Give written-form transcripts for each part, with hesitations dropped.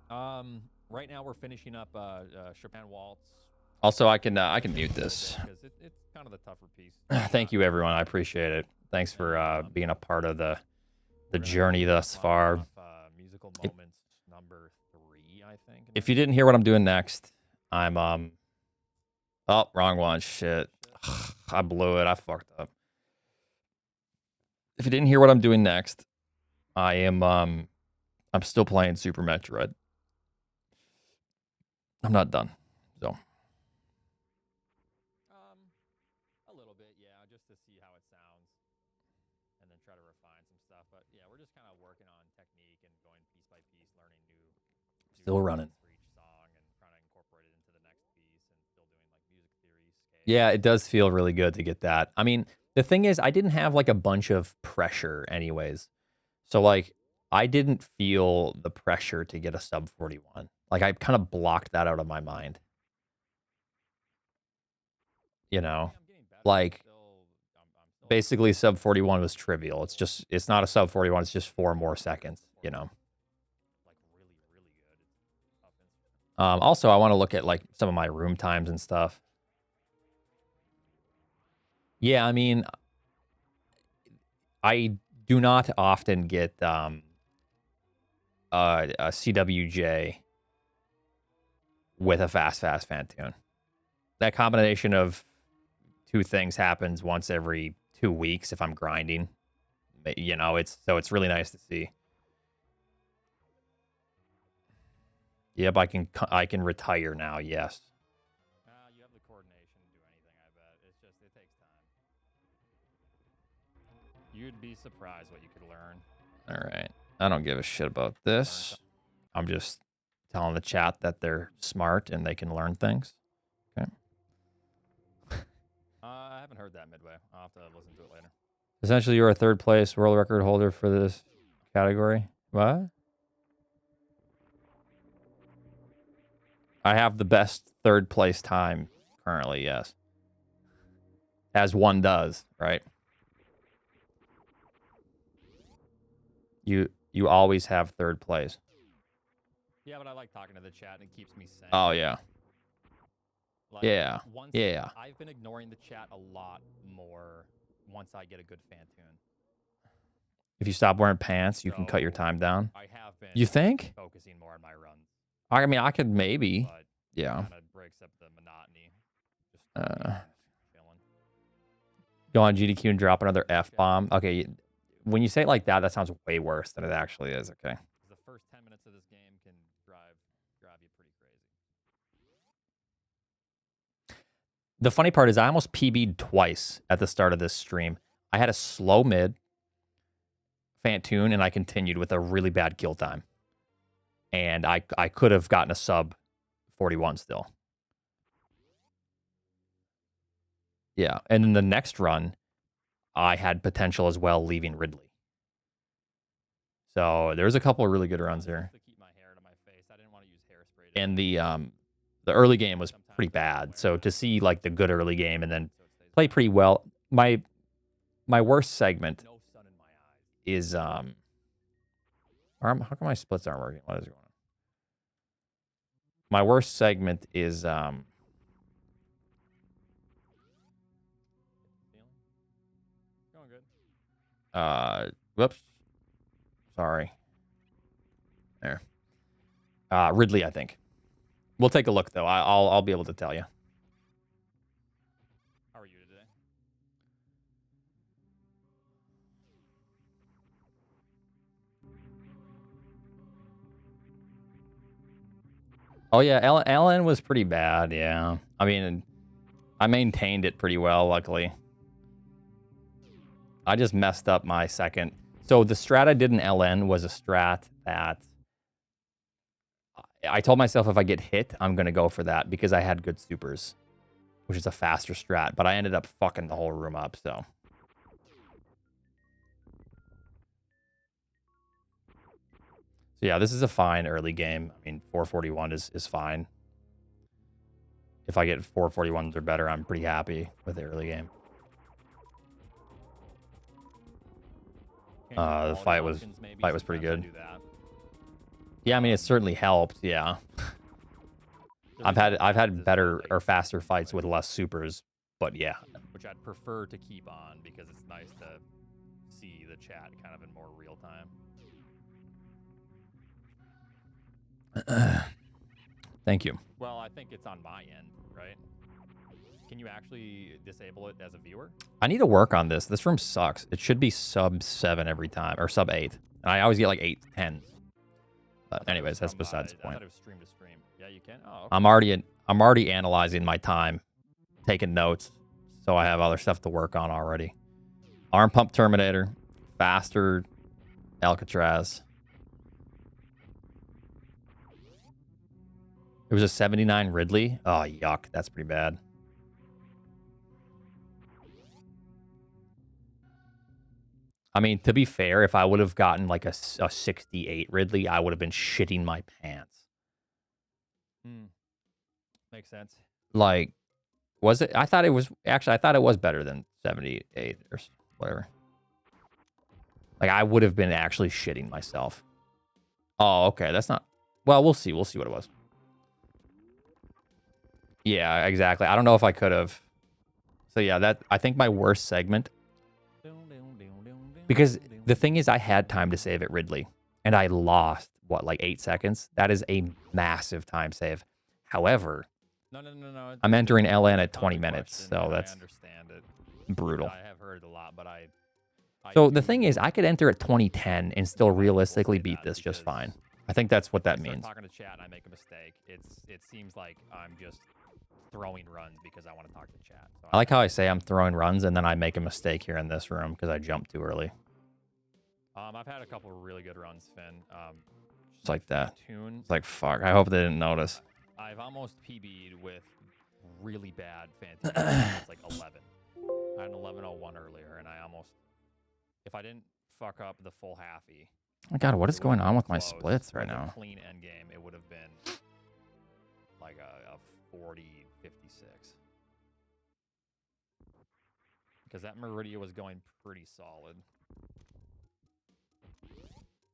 Right now we're finishing up Chopin Waltz. Also, I can mute this. Because it's kind of the tougher piece. Thank you, everyone. I appreciate it. Thanks for being a part of the journey thus far. Musical moments number 3, I think. If you didn't hear what I'm doing next, I'm oh, wrong one. Shit. I blew it. I fucked up. If you didn't hear what I'm doing next, I am I'm still playing Super Metroid. I'm not done. So a little bit, yeah, just to see how it sounds and then try to refine some stuff. But yeah, we're just kind of working on technique and going piece by piece, learning new still running. for each song and trying to incorporate it into the next piece and still doing like music theory, scale. Yeah, it does feel really good to get that. I mean, the thing is, I didn't have like a bunch of pressure anyways. So like I didn't feel the pressure to get a sub 41. Like I kind of blocked that out of my mind. You know, like basically sub 41 was trivial. It's not a sub 41. It's just 4 more seconds, you know. Like really, really good. Also, I want to look at like some of my room times and stuff. Yeah, I mean, I do not often get a CWJ with a fast Fantoon. That combination of two things happens once every 2 weeks if I'm grinding. You know, it's really nice to see. Yep, I can retire now. Yes. You have the coordination to do anything. I bet it takes time. You'd be surprised what you could learn. All right. I don't give a shit about this. I'm just telling the chat that they're smart and they can learn things. Okay. I haven't heard that midway. I'll have to listen to it later. Essentially, you're a 3rd place world record holder for this category. What? I have the best 3rd place time currently, yes. As one does, right? You always have 3rd place. Yeah, but I like talking to the chat and it keeps me sane. Oh yeah. Like, yeah. Yeah. I've been ignoring the chat a lot more once I get a good Fantoon. If you stop wearing pants, you can cut your time down. I have been. You think? Focusing more on my runs. I mean, I could maybe. But yeah. Kind of breaks up the monotony. Just chilling. Go on GDQ and drop another F-bomb. Okay, when you say it like that, that sounds way worse than it actually is. Okay. The first 10 minutes of this game can drive you pretty crazy. The funny part is I almost PB'd twice at the start of this stream. I had a slow mid Fantoon, and I continued with a really bad kill time. And I could have gotten a sub 41 still. Yeah, and then the next run, I had potential as well leaving Ridley. So there's a couple of really good runs there. And the early game was pretty bad. So to see like the good early game and then play pretty well, my worst segment is how come my splits aren't working? What is going on? My worst segment is Going good. Whoops. Sorry. There. Ridley, I think. We'll take a look though. I'll be able to tell you. How are you today? Oh yeah, LN was pretty bad. Yeah, I mean, I maintained it pretty well. Luckily, I just messed up my second. So the strat I did in LN was a strat that I told myself if I get hit, I'm gonna go for that because I had good supers, which is a faster strat. But I ended up fucking the whole room up. So. So yeah, this is a fine early game. I mean, 441 is fine. If I get 441s or better, I'm pretty happy with the early game. The fight was pretty good. Yeah, I mean, it certainly helped. Yeah, I've had better or faster fights with less supers, but yeah. Which I'd prefer to keep on because it's nice to see the chat kind of in more real time. Thank you. Well, I think it's on my end, right? Can you actually disable it as a viewer? I need to work on this. This room sucks. It should be sub 7 every time, or sub 8. And I always get like 8, 10. But anyways, that's besides the point. I thought it was stream to stream. Yeah, you can. Oh, okay. I'm already analyzing my time, taking notes, so I have other stuff to work on already. Arm pump Terminator, faster Alcatraz. It was a 79 Ridley. Oh, yuck. That's pretty bad. I mean, to be fair, if I would have gotten like a 68 Ridley, I would have been shitting my pants. Makes sense. Like, was it? I thought it was better than 78 or whatever. Like, I would have been actually shitting myself. Oh, okay. That's not. Well, we'll see. We'll see what it was. Yeah, exactly. I don't know if I could have. So yeah, I think my worst segment. Because the thing is, I had time to save at Ridley, and I lost, what, like 8 seconds? That is a massive time save. However, no. I'm entering LN at 20 minutes, so that's I understand it. Brutal. I have heard a lot, but I so the thing is, I could enter at 2010 and still realistically beat this just fine. I think that's what that means. Talking to chat and I make a mistake. It seems like I'm just throwing runs because I want to talk to chat. So I like how I say I'm throwing runs and then I make a mistake here in this room because I jumped too early. I've had a couple of really good runs, Finn. Just like that. Tune. It's like, fuck. I hope they didn't notice. I've almost PB'd with really bad fantasy. It's like 11. I had an 11:01 earlier, and I almost, if I didn't fuck up the full halfie. Oh my god, what is going on with my splits right now? Clean end game, it would have been like a 40, 56. Because that Meridia was going pretty solid.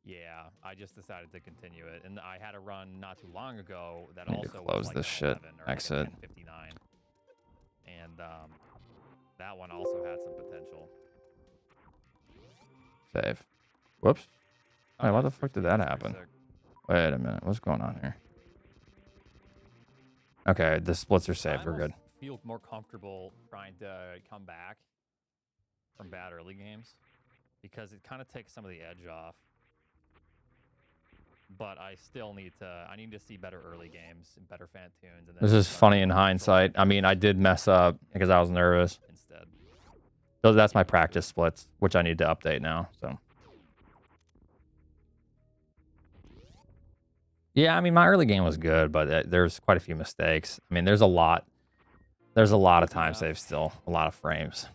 Yeah, I just decided to continue it, and I had a run not too long ago that I need also to close was like this shit. Exit. Like 59, and that one also had some potential. Save. Whoops. Wait, why the fuck did that happen? Wait a minute. What's going on here? Okay, the splits are saved. We're good. I feel more comfortable trying to come back from bad early games because it kind of takes some of the edge off. But I still need to see better early games and better fan tunes. And this is funny in hindsight. I mean, I did mess up because I was nervous. Instead. So that's my practice splits, which I need to update now. So. Yeah, I mean, my early game was good, but there's quite a few mistakes. I mean, there's a lot of time saves still, a lot of frames.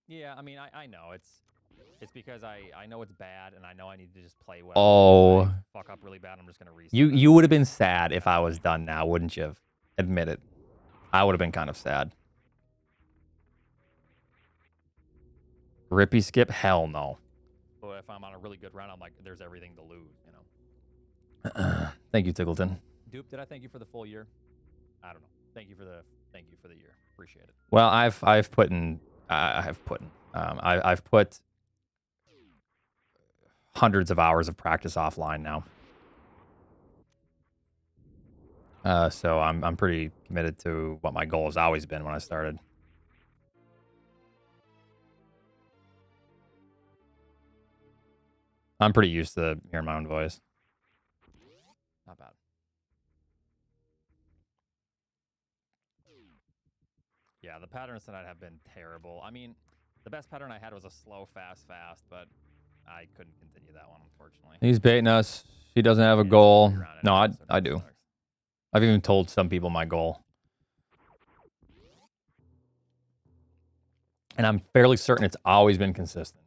Yeah, I mean, I know it's because I know it's bad, and I know I need to just play well. Oh. Fuck up really bad, I'm just going to reset. You would have been sad if I was done now, wouldn't you have? Admit it. I would have been kind of sad. Rippy skip? Hell no. But if I'm on a really good run, I'm like, there's everything to lose, you know? Thank you, Tiggleton. Dupe, did I thank you for the full year? I don't know. Thank you for the year. Appreciate it. Well, I've put hundreds of hours of practice offline now. So I'm pretty committed to what my goal has always been when I started. I'm pretty used to hearing my own voice. Not bad. Yeah, the patterns tonight have been terrible. I mean, the best pattern I had was a slow, fast, but I couldn't continue that one, unfortunately. He's baiting us. He doesn't have a goal. No, I do. I've even told some people my goal. And I'm fairly certain it's always been consistent.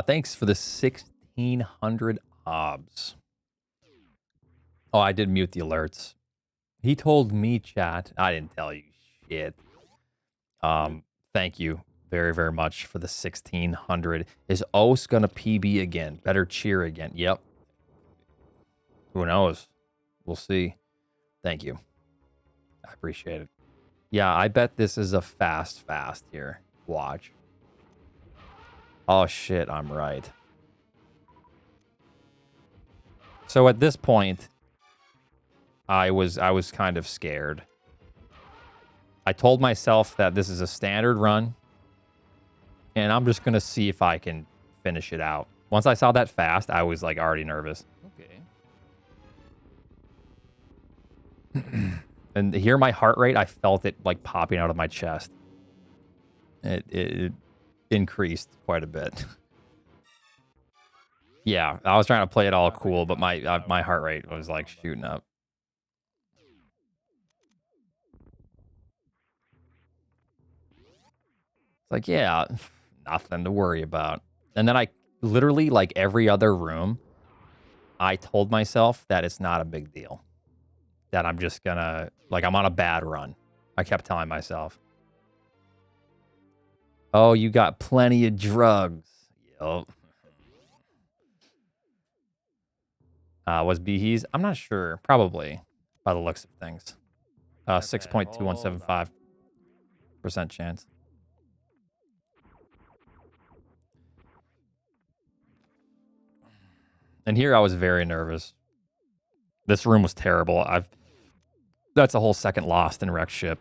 Thanks for the 1,600 obs. Oh, I did mute the alerts. He told me, chat. I didn't tell you shit. Thank you very, very much for the 1600. Is O's gonna PB again? Better cheer again. Yep. Who knows? We'll see. Thank you. I appreciate it. Yeah, I bet this is a fast here. Watch. Oh shit, I'm right. So at this point, I was kind of scared. I told myself that this is a standard run, and I'm just gonna see if I can finish it out. Once I saw that fast, I was like already nervous. Okay. And hear my heart rate, I felt it like popping out of my chest. It increased quite a bit. Yeah, I was trying to play it all cool, but my heart rate was like shooting up. It's like, yeah, nothing to worry about. And then I literally, like every other room, I told myself that it's not a big deal. That I'm just gonna, like, I'm on a bad run. I kept telling myself. Oh, you got plenty of drugs. Yup. Was Behees? I'm not sure. Probably, by the looks of things. 6.2175% chance. And here I was very nervous. This room was terrible. That's a whole second lost in wrecked ship.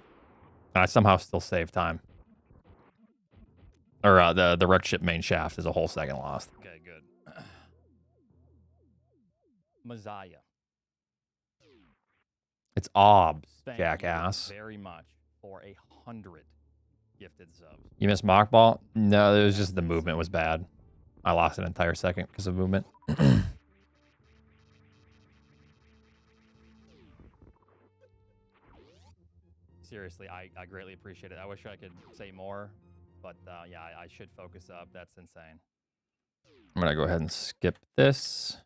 And I somehow still saved time. Or the wrecked ship main shaft is a whole second lost. Okay, good. Messiah. It's obs, Thank jackass. you very much for 100 gifted subs. You missed mock ball? No, it was just the movement was bad. I lost an entire second because of movement. Seriously, I greatly appreciate it. I wish I could say more, but yeah, I should focus up. That's insane. I'm going to go ahead and skip this.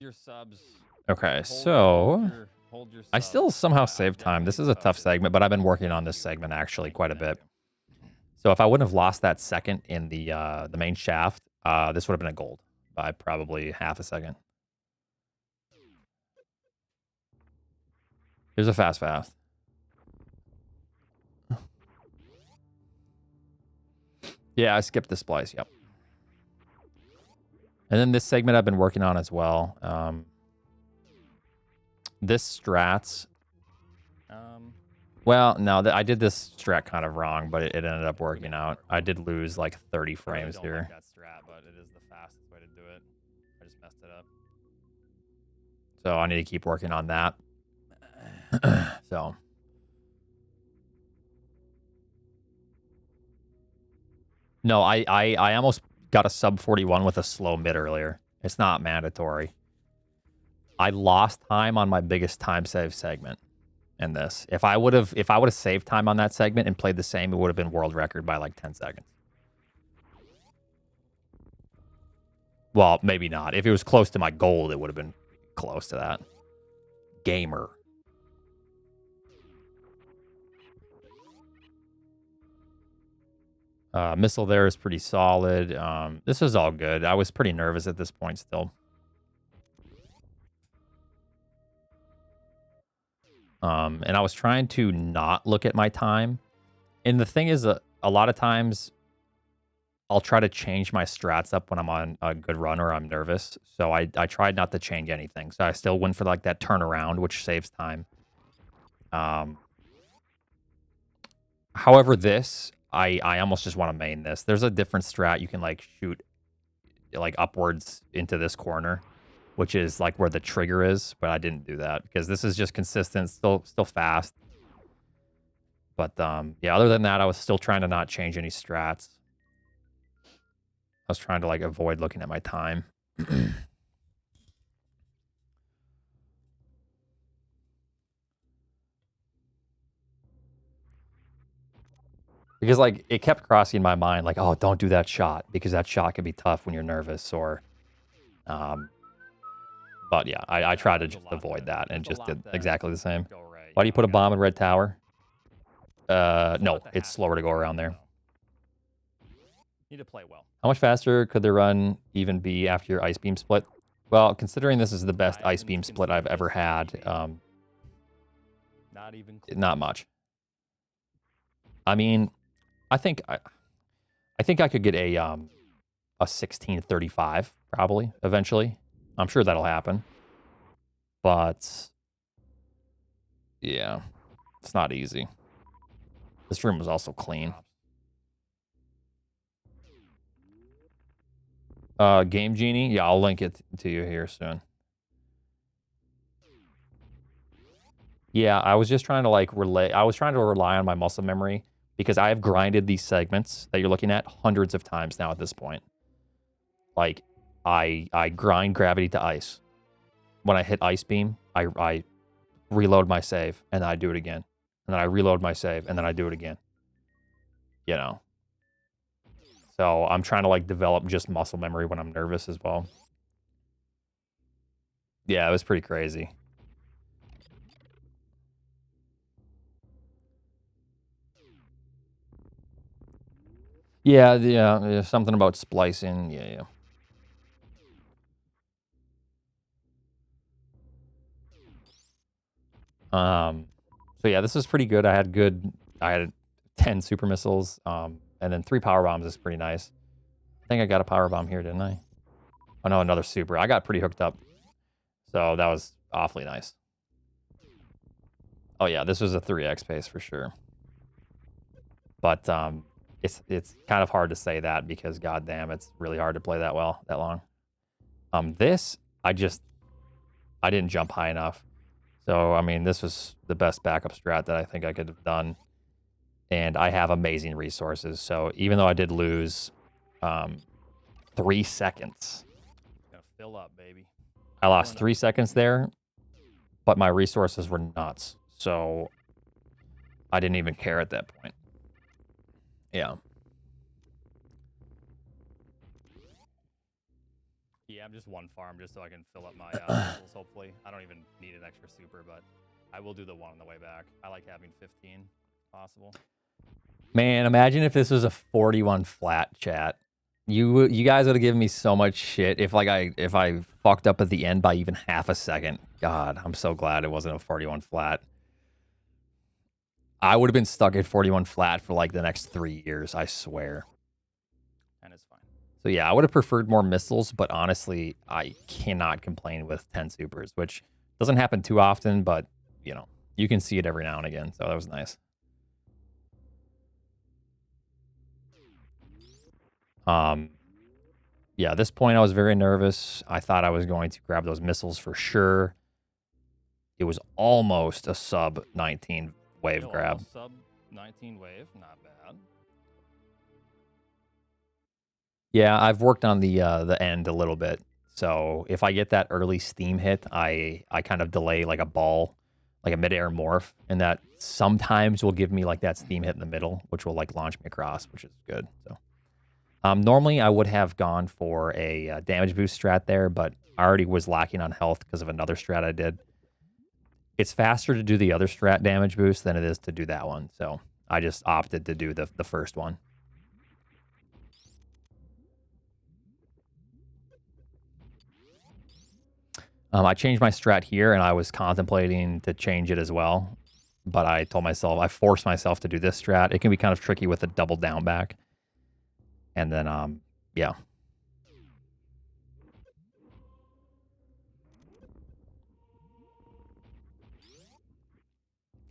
Your subs. Okay, so Hold your subs. I still somehow saved time. This is a tough segment, but I've been working on this segment actually quite a bit. So if I wouldn't have lost that second in the main shaft, this would have been a gold by probably half a second. Here's a fast. Yeah, I skipped the splice, yep. And then this segment I've been working on as well. This strats. Well, no, I did this strat kind of wrong, but it ended up working out. I did lose like 30 frames I here. don't like that strat, but it is the fastest way to do it. I just messed it up. So I need to keep working on that. So. No, I almost got a sub 41 with a slow mid earlier. It's not mandatory. I lost time on my biggest time save segment in this. If I would have saved time on that segment and played the same, it would have been world record by like 10 seconds. Well, maybe not. If it was close to my gold, it would have been close to that. Gamer. Missile there is pretty solid. This is all good. I was pretty nervous at this point still. And I was trying to not look at my time. And the thing is, a lot of times I'll try to change my strats up when I'm on a good run or I'm nervous. So I tried not to change anything. So I still went for like that turnaround, which saves time. However, this, I almost just want to main this. There's a different strat. You can like shoot like upwards into this corner, which is like where the trigger is, but I didn't do that because this is just consistent, still fast. But yeah, other than that, I was still trying to not change any strats. I was trying to like avoid looking at my time. Because like it kept crossing my mind like, oh, don't do that shot because that shot can be tough when you're nervous or but yeah, I tried to just avoid that and just did exactly the same. Why do you put a bomb in Red Tower? Slow No, it to it's half slower to go speed, around there. so. Need to play well. How much faster could the run even be after your ice beam split? Well, considering this is the best ice beam split I've ever had, Not even close. not much. I mean, I think I could get a 1635 probably eventually. I'm sure that'll happen. But yeah, it's not easy. This room was also clean. Game Genie? Yeah, I'll link it to you here soon. Yeah, I was just trying to like rely on my muscle memory because I have grinded these segments that you're looking at hundreds of times now at this point. Like, I grind gravity to ice. When I hit ice beam, I reload my save and then I do it again. And then I reload my save and then I do it again. You know. So I'm trying to like develop just muscle memory when I'm nervous as well. Yeah, it was pretty crazy. Yeah, something about splicing. Yeah. So yeah, this is pretty good. I had 10 super missiles, and then 3 power bombs is pretty nice. I think I got a power bomb here, didn't I? Oh no, another super. I got pretty hooked up. So that was awfully nice. Oh yeah, this was a 3x pace for sure. But it's kind of hard to say that because goddamn, it's really hard to play that long. This I didn't jump high enough. So I mean, this was the best backup strat that I think I could have done. And I have amazing resources. So even though I did lose 3 seconds. Gonna fill up, baby. I lost 3 seconds there, but my resources were nuts. So I didn't even care at that point. Yeah. Yeah, I'm just one farm just so I can fill up my missiles, hopefully. I don't even need an extra super, but I will do the one on the way back. I like having 15 possible. Man, imagine if this was a 41 flat, chat. You guys would have given me so much shit if I fucked up at the end by even half a second. God, I'm so glad it wasn't a 41 flat. I would have been stuck at 41 flat for like the next 3 years, I swear. And it's fine. So yeah, I would have preferred more missiles, but honestly, I cannot complain with 10 supers, which doesn't happen too often, but you know, you can see it every now and again. So that was nice. Yeah, at this point I was very nervous. I thought I was going to grab those missiles for sure. It was almost a sub 19 wave grab. Sub 19 wave, not bad. Yeah, I've worked on the end a little bit. So if I get that early steam hit, I kind of delay like a ball, like a midair morph, and that sometimes will give me like that steam hit in the middle, which will like launch me across, which is good. So normally I would have gone for a damage boost strat there, but I already was lacking on health because of another strat I did. It's faster to do the other strat damage boost than it is to do that one. So I just opted to do the first one. I changed my strat here, and I was contemplating to change it as well. But I forced myself to do this strat. It can be kind of tricky with a double down back. And then, yeah.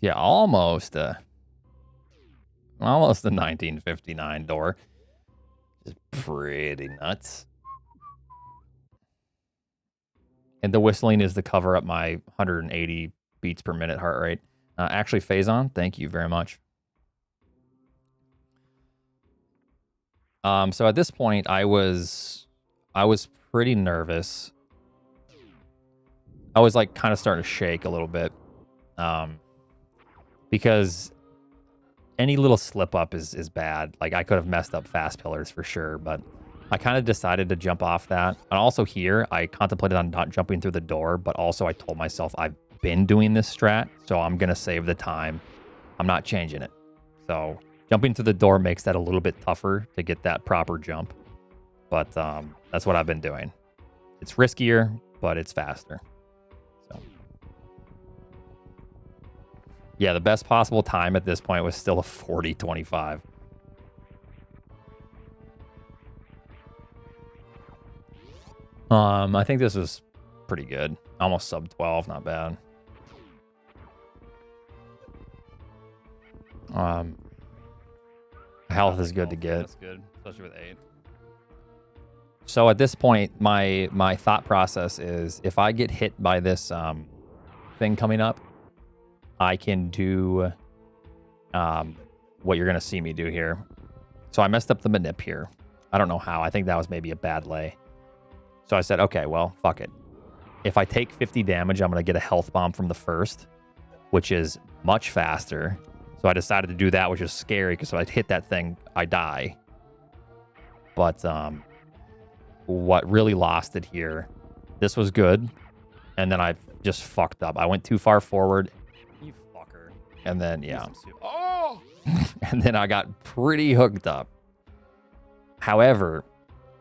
Yeah, almost a 1959 door. Just pretty nuts. And the whistling is to cover up my 180 beats per minute heart rate. Actually, Phazon, thank you very much. So at this point, I was pretty nervous. I was like kind of starting to shake a little bit. Because any little slip up is bad. Like I could have messed up fast pillars for sure, but I kind of decided to jump off that. And also here, I contemplated on not jumping through the door, but also I told myself been doing this strat, so I'm going to save the time. I'm not changing it. So jumping through the door makes that a little bit tougher to get that proper jump. But that's what I've been doing. It's riskier, but it's faster. So yeah, the best possible time at this point was still a 40:25. I think this was pretty good. Almost sub 12, not bad. Health is good to get. That's good, especially with 8. So at this point, my thought process is if I get hit by this thing coming up, I can do what you're going to see me do here. So I messed up the manip here. I don't know how. I think that was maybe a bad lay. So I said, okay, well, fuck it. If I take 50 damage, I'm going to get a health bomb from the first, which is much faster. So I decided to do that, which is scary because if I hit that thing, I die. But what really lost it here, this was good. And then I just fucked up. I went too far forward. You fucker. And then, yeah. Oh! And then I got pretty hooked up. However,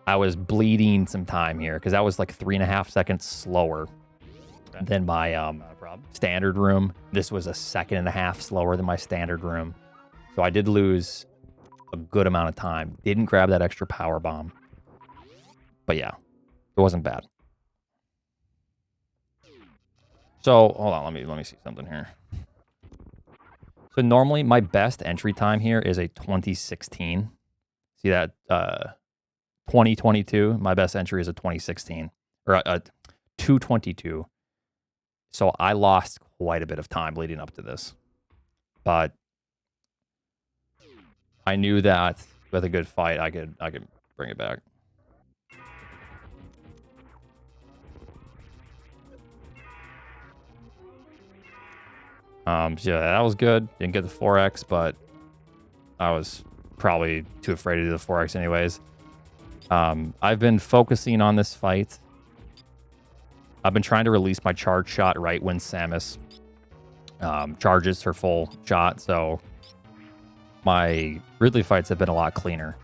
I was bleeding some time here because that was like 3.5 seconds slower than my standard room. This was a 1.5 seconds slower than my standard room. So I did lose a good amount of time. Didn't grab that extra power bomb. But yeah, it wasn't bad. So hold on, let me see something here. So normally my best entry time here is a 2016. See that 2022, my best entry is a 2016 or a 222. So I lost quite a bit of time leading up to this. But I knew that with a good fight I could bring it back. So yeah, that was good. Didn't get the 4x, but I was probably too afraid to do the 4x anyways. I've been focusing on this fight. I've been trying to release my charge shot right when Samus charges her full shot, so my Ridley fights have been a lot cleaner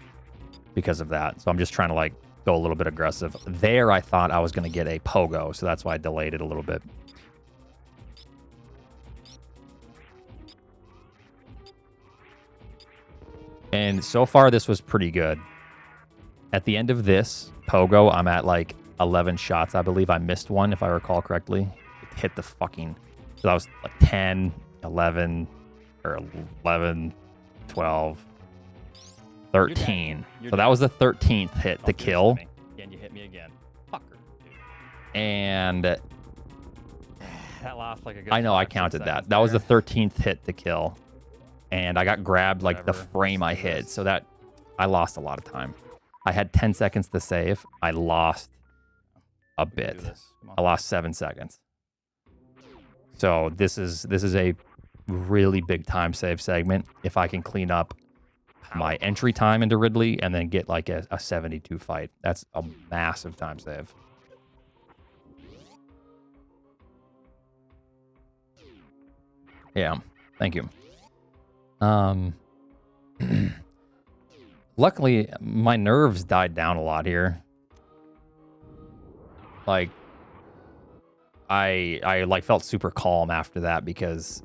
because of that. So I'm just trying to like go a little bit aggressive. There I thought I was going to get a pogo, so that's why I delayed it a little bit. And so far, this was pretty good. At the end of this pogo, I'm at like 11 shots. I believe I missed one, if I recall correctly. It hit the fucking... So that was like 10, 11, or 11, 12, 13. So that was the 13th hit to kill. Again, you hit me again. Fucker, dude. And... that lost like a good... I know, I counted that. That was the 13th hit to kill. And I got grabbed like the frame I hit. So that I lost a lot of time. I had 10 seconds to save. I lost a bit. I lost 7 seconds. So this is a really big time save segment. If I can clean up my entry time into Ridley and then get like a 72 fight, that's a massive time save. Yeah, thank you. Luckily, my nerves died down a lot here. Like, I like felt super calm after that because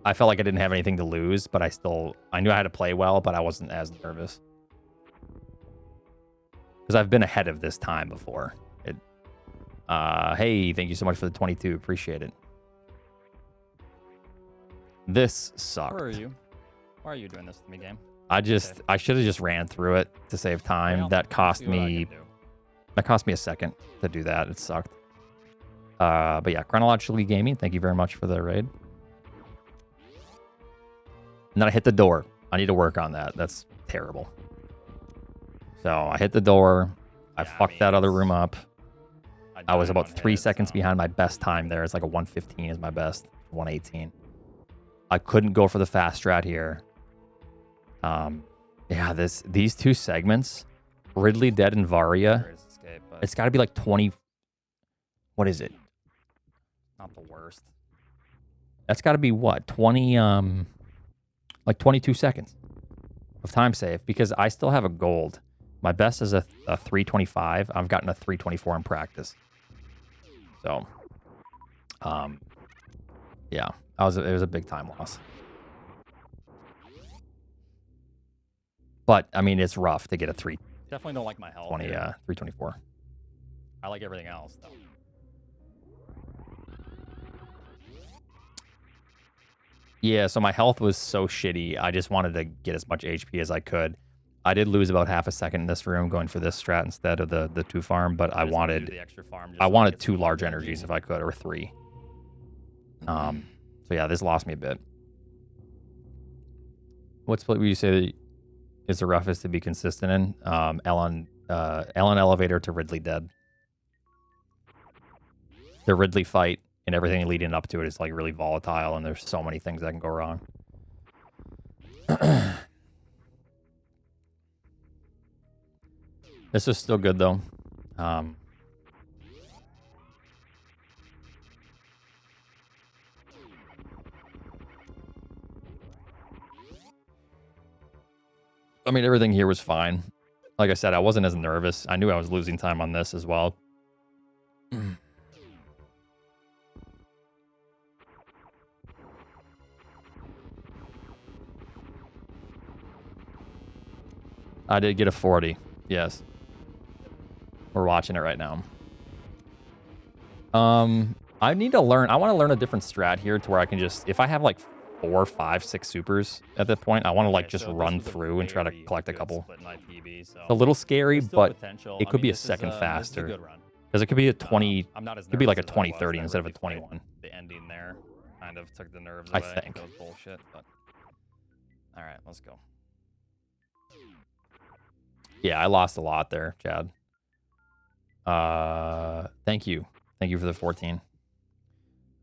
I felt like I didn't have anything to lose, but I knew I had to play well, but I wasn't as nervous. Because I've been ahead of this time before. Hey, thank you so much for the 22. Appreciate it. This sucked. Where are you? Why are you doing this to me, game? I should have just ran through it to save time. Well, That cost me a second to do that. It sucked. But yeah, Chronologically Gaming, thank you very much for the raid. And then I hit the door. I need to work on that. That's terrible. So I hit the door. I fucked that other room up. I was about 3 seconds behind my best time there. It's like a 115 is my best. 118. I couldn't go for the fast strat here. Yeah, these two segments, Ridley, Dead, and Varia, it's got to be like 20. What is it? Not the worst. That's got to be what, 20, like 22 seconds of time save, because I still have a gold. My best is a 325. I've gotten a 324 in practice. So, yeah, it was a big time loss. But I mean, it's rough to get a 320, Definitely don't like my health. 324. I like everything else though. Yeah, so my health was so shitty. I just wanted to get as much HP as I could. I did lose about half a second in this room going for this strat instead of the 2 farm, but I wanted the extra farm. I wanted 2 large energies if I could, or 3. So yeah, this lost me a bit. What split would you say is the roughest to be consistent in? Ellen elevator to Ridley dead. The Ridley fight and everything leading up to it is like really volatile, and there's so many things that can go wrong. This is still good though. I mean, everything here was fine. Like I said, I wasn't as nervous. I knew I was losing time on this as well. I did get a 40. Yes. We're watching it right now. I need to learn. I want to learn a different strat here to where I can just, if I have like 4, 5, 6 supers at that point, I want to like just run through and try to collect a couple. It's a little scary, but it could be a second faster. Because it could be a 20, it could be like a 20-30 instead of a 21. The ending there kind of took the nerves away. I think. That was bullshit, but all right, let's go. Yeah, I lost a lot there, Chad. Thank you. Thank you for the 14.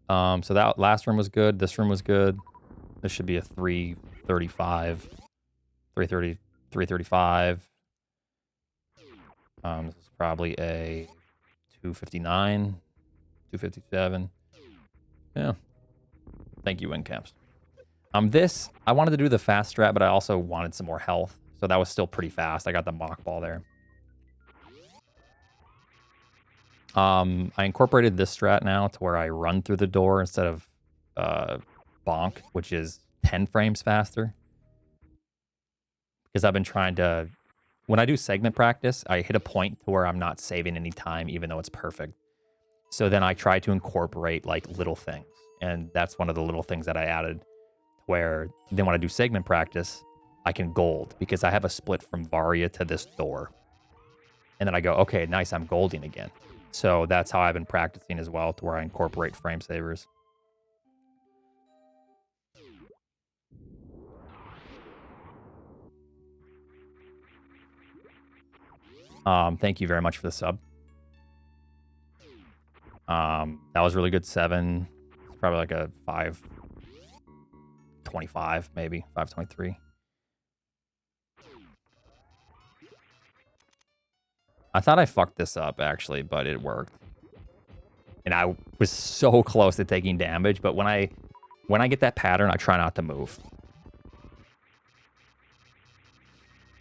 So that last room was good. This room was good. This should be a 335. 330, 335. This is probably a 259, 257. Yeah. Thank you, WinCaps. This, I wanted to do the fast strat, but I also wanted some more health. So that was still pretty fast. I got the mock ball there. I incorporated this strat now to where I run through the door instead of bonk, which is 10 frames faster. Because I've been trying to, when I do segment practice, I hit a point to where I'm not saving any time, even though it's perfect. So then I try to incorporate like little things. And that's one of the little things that I added, where then when I do segment practice, I can gold because I have a split from Varia to this door. And then I go, okay, nice, I'm golding again. So that's how I've been practicing as well, to where I incorporate frame savers. Thank you very much for the sub. That was really good. 7. It's probably like a 525, maybe 523. I thought I fucked this up actually, but it worked. And I was so close to taking damage, but when I get that pattern, I try not to move.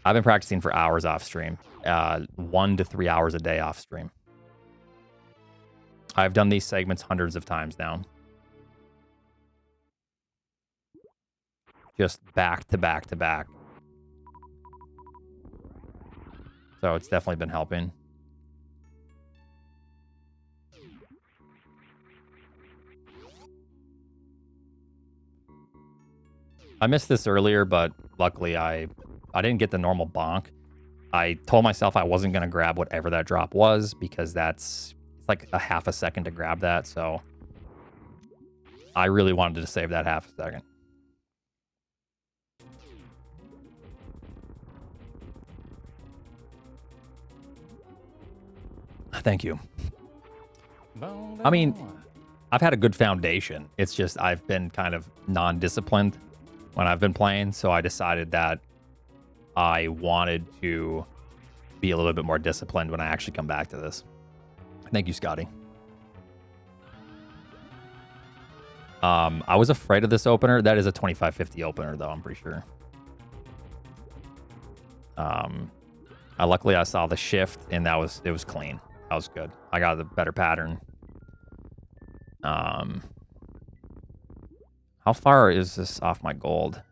I've been practicing for hours off stream. 1 to 3 hours a day off stream. I've done these segments hundreds of times now. Just back to back to back. So it's definitely been helping. I missed this earlier, but luckily I didn't get the normal bonk. I told myself I wasn't going to grab whatever that drop was because it's like a half a second to grab that. So I really wanted to save that half a second. Thank you. I mean, I've had a good foundation. It's just I've been kind of non-disciplined when I've been playing, so I decided that I wanted to be a little bit more disciplined when I actually come back to this. Thank you, Scotty. I was afraid of this opener. That is a 2550 opener, though, I'm pretty sure. Luckily, I saw the shift, and it was clean. That was good. I got a better pattern. How far is this off my gold?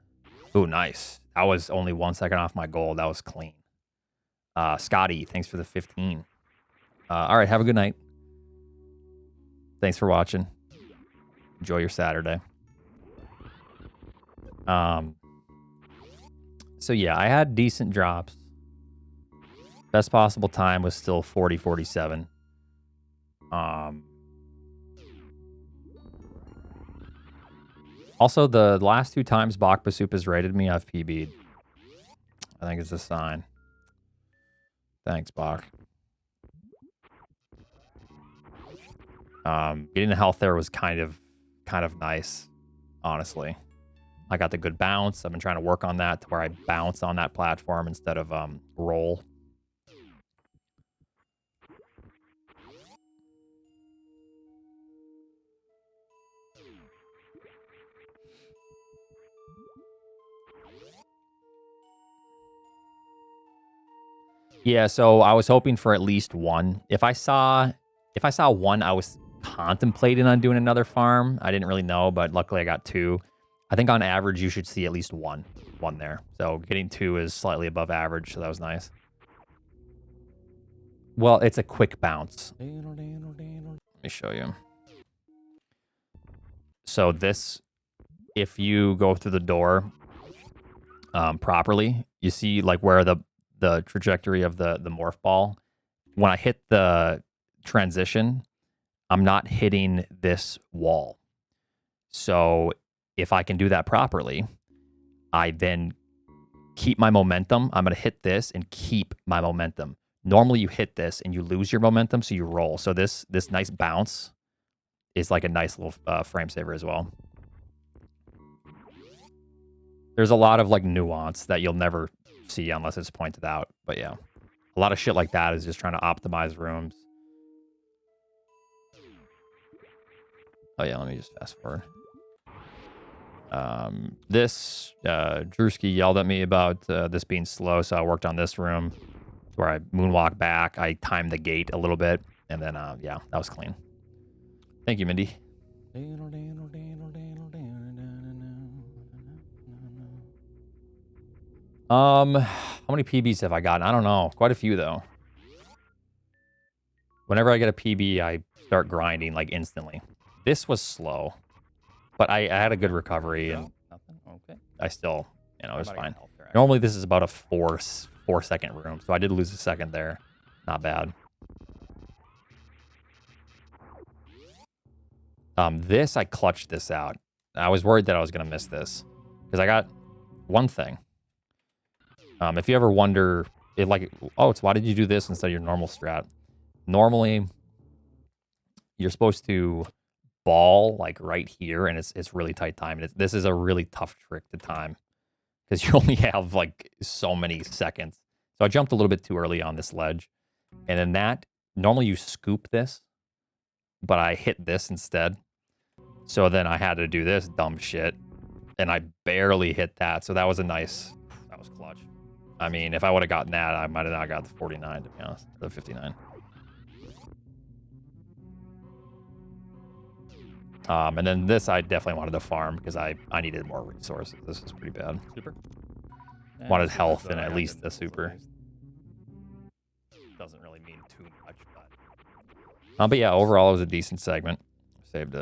Ooh, nice. That was only 1 second off my gold. That was clean. Scotty, thanks for the 15. All right, have a good night. Thanks for watching. Enjoy your Saturday. So yeah, I had decent drops. Best possible time was still 40:47. Also, the last 2 times Bach Basoup has rated me, I've PB'd. I think it's a sign. Thanks, Bach. Getting the health there was kind of nice, honestly. I got the good bounce. I've been trying to work on that to where I bounce on that platform instead of roll. Yeah, so I was hoping for at least 1. If I saw 1, I was contemplating on doing another farm. I didn't really know, but luckily I got 2. I think on average you should see at least one there. So getting 2 is slightly above average, so that was nice. Well, it's a quick bounce. Let me show you. So this, if you go through the door properly, you see like where the trajectory of the morph ball. When I hit the transition, I'm not hitting this wall. So if I can do that properly, I then keep my momentum. I'm going to hit this and keep my momentum. Normally you hit this and you lose your momentum, so you roll. So this nice bounce is like a nice little frame saver as well. There's a lot of like nuance that you'll never see unless it's pointed out. But yeah, a lot of shit like that is just trying to optimize rooms. Oh yeah, let me just fast forward. Drewski yelled at me about this being slow, so I worked on this room where I moonwalk back. I timed the gate a little bit, and then yeah, that was clean. Thank you, Mindy. How many PBs have I gotten? I don't know. Quite a few, though. Whenever I get a PB, I start grinding, like, instantly. This was slow, but I had a good recovery, and okay. I still, it was fine. Normally, this is about a 4-second room, so I did lose a second there. Not bad. This, I clutched this out. I was worried that I was going to miss this, because I got one thing. If you ever wonder, it's why did you do this instead of your normal strat? Normally, you're supposed to ball like right here, and it's really tight time. And this is a really tough trick to time because you only have like so many seconds. So I jumped a little bit too early on this ledge, and then that normally you scoop this, but I hit this instead. So then I had to do this dumb shit, and I barely hit that. So that was that was clutch. I mean, if I would have gotten that, I might have not got the 49, to be honest, or the 59. And then this, I definitely wanted to farm because I needed more resources. This is pretty bad. Super. Wanted health and at least a super. Doesn't really mean too much, but yeah, overall it was a decent segment. Saved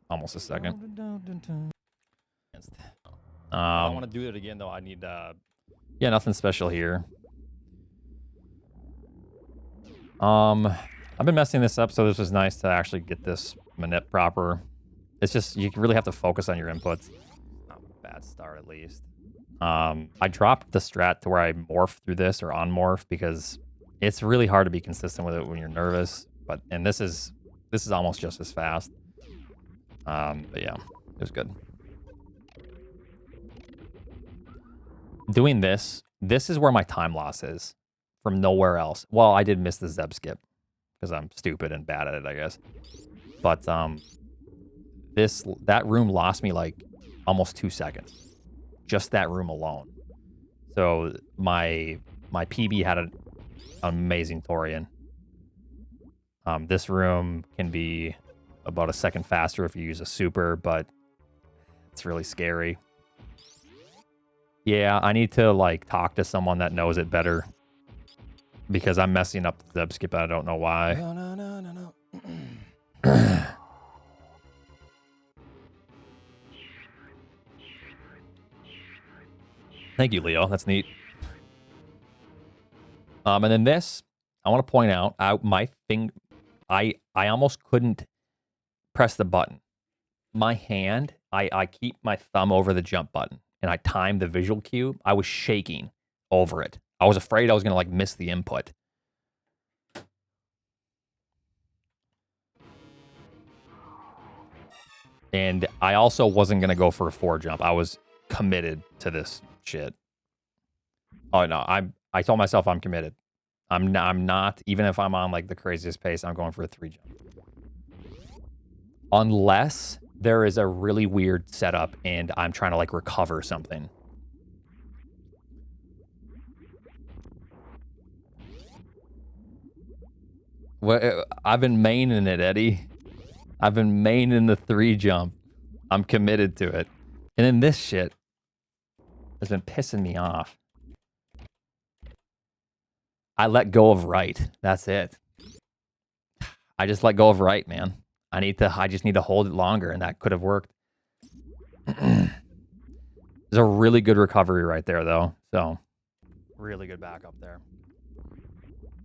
almost a second. I want to do it again though. I need yeah, nothing special here. I've been messing this up, so this was nice to actually get this manip proper. It's just, you really have to focus on your inputs. Not a bad start, at least. I dropped the strat to where I morph through this, or on-morph, because it's really hard to be consistent with it when you're nervous. And this is almost just as fast. But yeah, it was good. Doing this is where my time loss is. From nowhere else. Well, I did miss the Zeb skip, because I'm stupid and bad at it, I guess. But, that room lost me like almost 2 seconds. Just that room alone. So my PB had an amazing Tourian. This room can be about a second faster if you use a super, but it's really scary. Yeah, I need to like talk to someone that knows it better because I'm messing up the Zeb skip and I don't know why. No. Thank you, Leo. That's neat. And then this, I want to point out, I almost couldn't press the button. My hand, I keep my thumb over the jump button, and I time the visual cue. I was shaking over it. I was afraid I was gonna like miss the input. And I also wasn't gonna go for a 4 jump. I was committed to this shit. Oh no, I told myself I'm committed. I'm not, even if I'm on like the craziest pace, I'm going for a 3 jump. Unless there is a really weird setup and I'm trying to like recover something. What, I've been maining it, Eddie. I've been maining the 3 jump. I'm committed to it. And then this shit has been pissing me off. I let go of right. That's it. I just let go of right, man. I just need to hold it longer, and that could have worked. There's a really good recovery right there, though. So, really good backup there.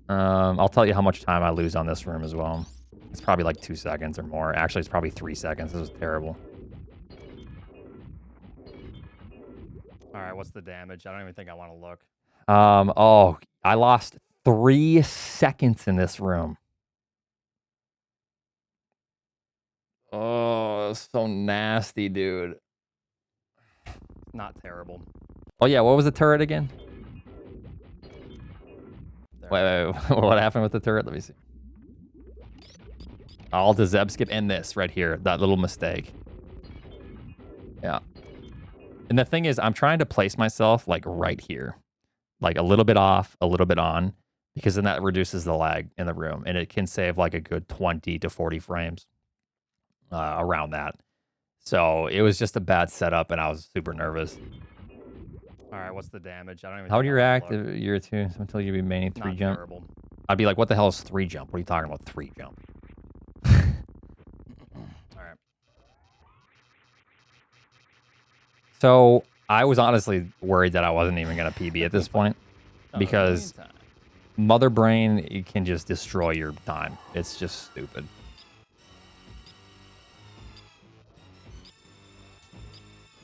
I'll tell you how much time I lose on this room as well. It's probably like 2 seconds or more. Actually, it's probably 3 seconds. This is terrible. All right, what's the damage? I don't even think I want to look. Oh, I lost 3 seconds in this room. Oh, that's so nasty, dude. Not terrible. Oh, yeah, what was the turret again? Wait, what happened with the turret? Let me see. All the Zeb skip and this right here. That little mistake. Yeah. And the thing is, I'm trying to place myself like right here. Like a little bit off, a little bit on. Because then that reduces the lag in the room. And it can save like a good 20 to 40 frames around that. So it was just a bad setup and I was super nervous. All right, what's the damage? I don't even. How would think you I react wanna look. if a year or two until you be maining 3 Not jump? terrible. I'd be like, what the hell is 3 jump? What are you talking about 3 jump? All right. So I was honestly worried that I wasn't even going to PB at this point No, because million times. Mother Brain, it can just destroy your time. It's just stupid.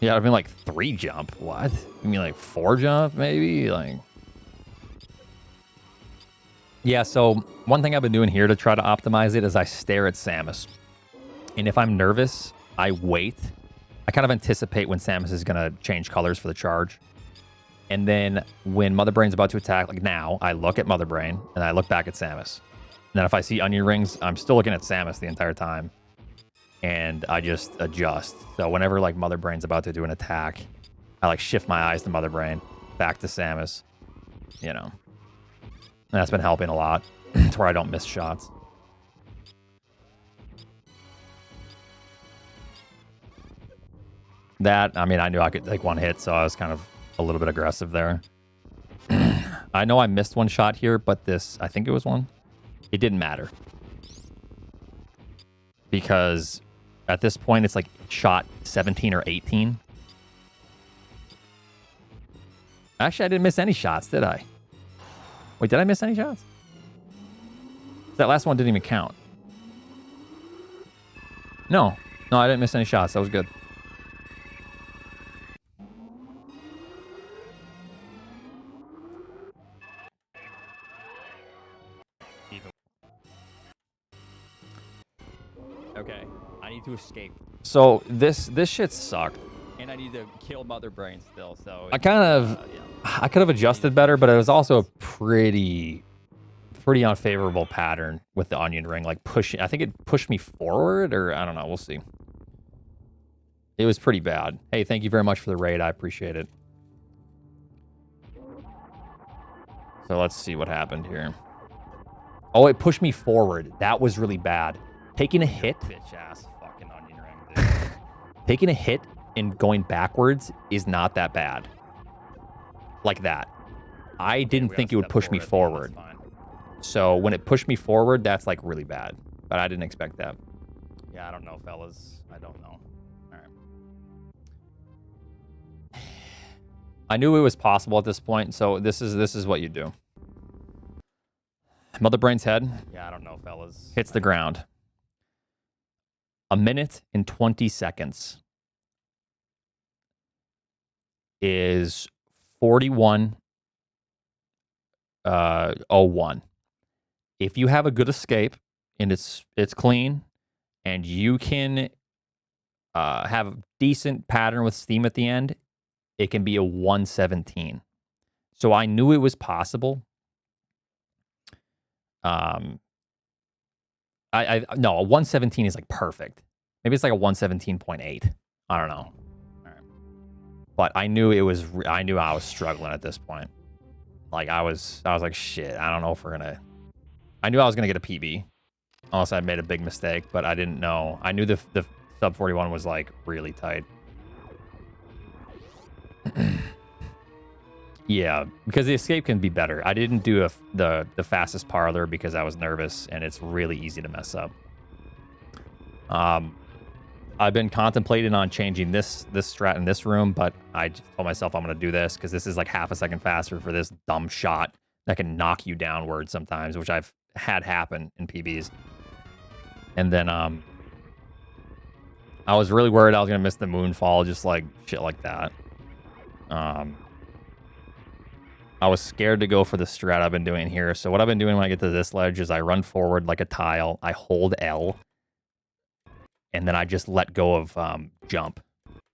Yeah, I've been like 3 jump. What? You mean like 4 jump maybe? Like. Yeah, so one thing I've been doing here to try to optimize it is I stare at Samus. And if I'm nervous, I wait. I kind of anticipate when Samus is going to change colors for the charge. And then when Mother Brain's about to attack, like now, I look at Mother Brain and I look back at Samus. And then if I see onion rings, I'm still looking at Samus the entire time. And I just adjust. So whenever like Mother Brain's about to do an attack, I like shift my eyes to Mother Brain, back to Samus, you know. And that's been helping a lot to where I don't miss shots. That, I mean, I knew I could take 1 hit, so I was kind of a little bit aggressive there. I know I missed 1 shot here, but this, I think it was 1. It didn't matter. Because at this point, it's like shot 17 or 18. Actually, I didn't miss any shots, did I? Wait, did I miss any shots? That last one didn't even count. No, I didn't miss any shots. That was good. Okay, I need to escape. So this shit sucked. And I need to kill Mother Brain still, so... I kind of... yeah. I could have adjusted better, but it was also a pretty unfavorable pattern with the onion ring. Like pushing... I think it pushed me forward, or I don't know. We'll see. It was pretty bad. Hey, thank you very much for the raid. I appreciate it. So let's see what happened here. Oh, it pushed me forward. That was really bad. Taking a hit. Bitch ass fucking onion ring, dude. Taking a hit and going backwards is not that bad. Like that. I didn't think it would push me forward. So when it pushed me forward, that's like really bad. But I didn't expect that. Yeah, I don't know, fellas. I don't know. All right. I knew it was possible at this point, so this is what you do. Mother Brain's head. Yeah, I don't know, fellas. Hits the ground. 1 minute and 20 seconds is 41.01. If you have a good escape and it's clean and you can have a decent pattern with steam at the end, it can be a 117. So I knew it was possible. No, a 117 is like perfect. Maybe it's like a 117.8. I don't know. All right. But I knew it was. I knew I was struggling at this point. Like I was like, shit. I don't know if we're gonna. I knew I was gonna get a PB, unless I made a big mistake. But I didn't know. I knew the sub 41 was like really tight. Yeah, because the escape can be better. I didn't do the fastest parlor because I was nervous, and it's really easy to mess up. I've been contemplating on changing this strat in this room, but I just told myself I'm going to do this because this is like half a second faster for this dumb shot that can knock you downward sometimes, which I've had happen in PBs. And then I was really worried I was going to miss the moonfall, just like shit like that. I was scared to go for the strat I've been doing here. So what I've been doing when I get to this ledge is I run forward like a tile. I hold L. And then I just let go of jump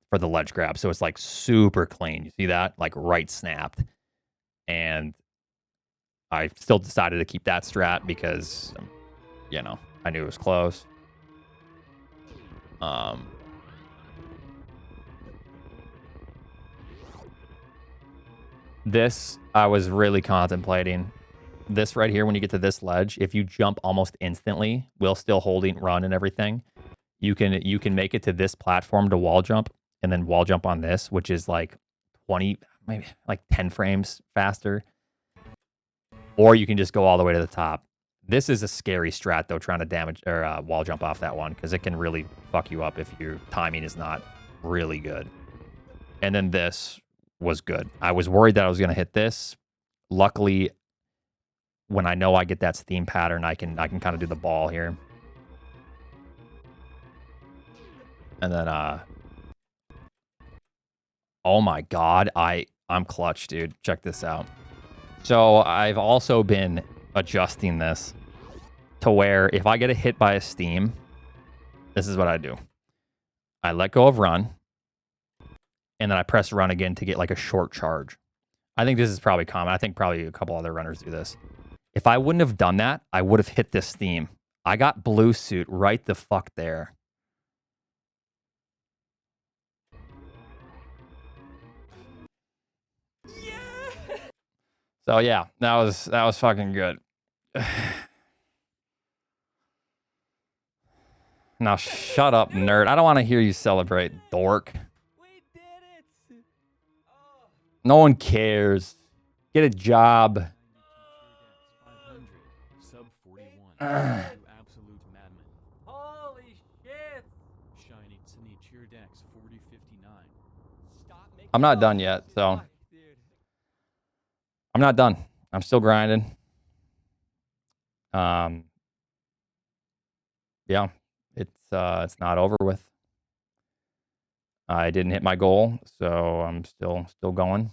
for the ledge grab. So it's like super clean. You see that? Like right snapped. And I still decided to keep that strat because, you know, I knew it was close. This, I was really contemplating. This right here, when you get to this ledge, if you jump almost instantly, while still holding run and everything, you can make it to this platform to wall jump, and then wall jump on this, which is like 20, maybe like 10 frames faster. Or you can just go all the way to the top. This is a scary strat, though, trying to damage or wall jump off that one, because it can really fuck you up if your timing is not really good. And then this was good. I was worried that I was going to hit this. Luckily, when I know I get that steam pattern, I can kind of do the ball here. And then, oh my God, I'm clutch, dude. Check this out. So I've also been adjusting this to where if I get a hit by a steam, this is what I do. I let go of run, and then I press run again to get like a short charge. I think this is probably common. I think probably a couple other runners do this. If I wouldn't have done that, I would have hit this steam. I got blue suit right the fuck there. So yeah, that was fucking good. Now shut up, nerd. I don't want to hear you celebrate, dork. We did it. Oh. No one cares. Get a job. Sub 41. Absolute madman. Holy shit. Shiny Tini cheer decks 4059. Stop making I'm not done yet, so I'm not done. I'm still grinding. Yeah, it's not over with. I didn't hit my goal, so I'm still going.